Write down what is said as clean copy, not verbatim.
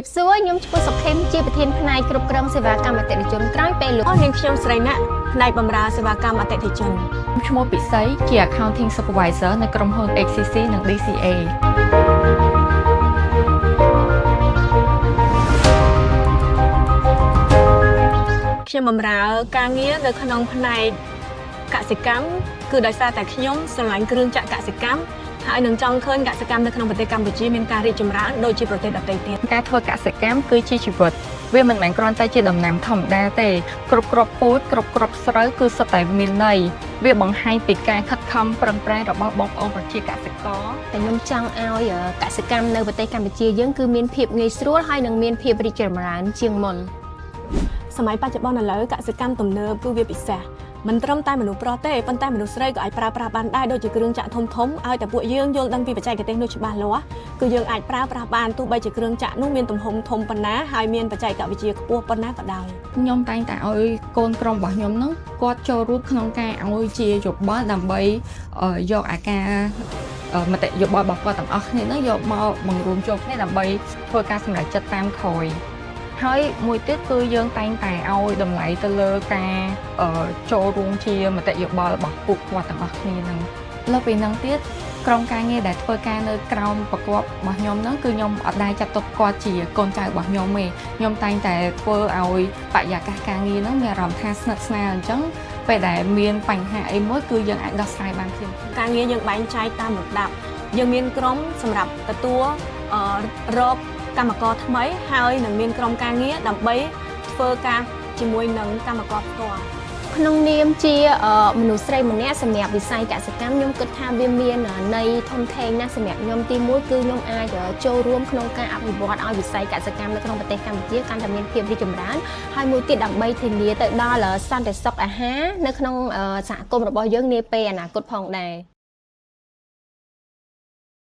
If so, nhómឈ្មោះសុខេមជាប្រធានផ្នែកគ្រប់គ្រងសេវាកម្មអតិថិជនក្រោយពេលលោកនាងខ្ញុំស្រីណាក់ផ្នែកបម្រើសេវាកម្មអតិថិជនឈ្មោះពិសីជា Accounting Supervisor នៅក្រុមហ៊ុន XCC និង DCA ខ្ញុំបម្រើការងារនៅក្នុងផ្នែកកសិកម្មគឺដោយសារតែខ្ញុំស្រឡាញ់គ្រឿងចក្រកសិកម្មហើយនឹងចង់ឃើញកសិកម្មនៅក្នុងប្រទេសកម្ពុជាមានការរីកចម្រើនដូចជាប្រទេសដទៃទៀតការធ្វើកសិកម្មគឺជាជីវិតវាមិនមែនគ្រាន់តែជាដំណាំធម្មតាទេគ្រប់គ្រាប់ពូជគ្រប់គ្រាប់ស្រូវគឺសុទ្ធតែមានន័យវាបង្ហាញពីការខិតខំប្រឹងប្រែងរបស់បងប្អូនប្រជាកសិករតែខ្ញុំចង់ឲ្យកសិកម្មនៅប្រទេសកម្ពុជាយើងគឺមានភាពងាយស្រួលហើយនឹងមានភាពរីកចម្រើនជាងមុនសម័យបច្ចុប្បន្នឥឡូវកសិកម្មទំនើបគឺវាពិសេសមិនត្រឹមតែមនុស្សប្រុសទេប៉ុន្តែមនុស្សស្រីក៏អាចប្រើប្រាស់បានដែរដូចជាគ្រឿងចក្រធំឲ្យតែពួកយើងយល់ដឹងពីបច្ចេកទេសនោះច្បាស់លាស់គឺយើងអាចប្រើប្រាស់បានទោះបីជាគ្រឿងចក្រនោះមានទំហំធំប៉ុណ្ណាហើយមានបច្ចេកវិទ្យាខ្ពស់ប៉ុណ្ណាក៏ដោយខ្ញុំតែងតែឲ្យកូនក្រុមរបស់ខ្ញុំហ្នឹងគាត់ចូលរួមក្នុងការឲ្យជាយោបល់ដើម្បីយកអាការមតិយោបល់របស់គាត់ទាំងអស់គ្នាហ្នឹងយកមកបង្រួមចូលគ្នាដើម្បីធ្វើការសម្រេចចិត្តតាមក្រោយហើយមួយទៀតគឺយើងតែងតែឲ្យតម្លៃទៅលើការចូលរួមជាមតិយោបល់របស់ពួកគាត់ទាំងអស់គ្នាហ្នឹងលើពីហ្នឹងទៀតក្រុមការងារដែលធ្វើការនៅក្រោមប្រព័ន្ធរបស់ខ្ញុំហ្នឹងគឺខ្ញុំអត់ដែរចាត់ទុកគាត់ជាកូនចៅរបស់ខ្ញុំទេខ្ញុំតែងតែធ្វើឲ្យបរិយាកាសការងារហ្នឹងមានអារម្មណ៍ថាស្និទ្ធស្នាលអញ្ចឹងពេលដែលមានបញ្ហាអីមួយគឺយើងអាចដោះស្រាយបានភ្លាមៗការងារយើងបែងចែកតាមលំដាប់យើងមានក្រុមសម្រាប់ទទួលរកកម្មករថ្មីហើយនឹងមានក្រុមការងារដើម្បីធ្វើការជាមួយនឹងកម្មករផ្ទាល់ក្នុងនាមជាមនុស្សស្រីម្នាក់សម្រាប់វិស័យកសិកម្មខ្ញុំគិតថាវាមានន័យធំធេងណាស់សម្រាប់ខ្ញុំទីមួយគឺខ្ញុំអាចចូលរួមក្នុងការអភិវឌ្ឍឲ្យវិស័យកសិកម្មនៅក្នុងប្រទេសកម្ពុជាកាន់តែមានភាពរីកចម្រើនហើយមួយទៀតដើម្បីធានាទៅដល់សន្តិសុខអាហារនៅក្នុងសហគមន៍របស់យើងនាពេលអនាគតផងដែរ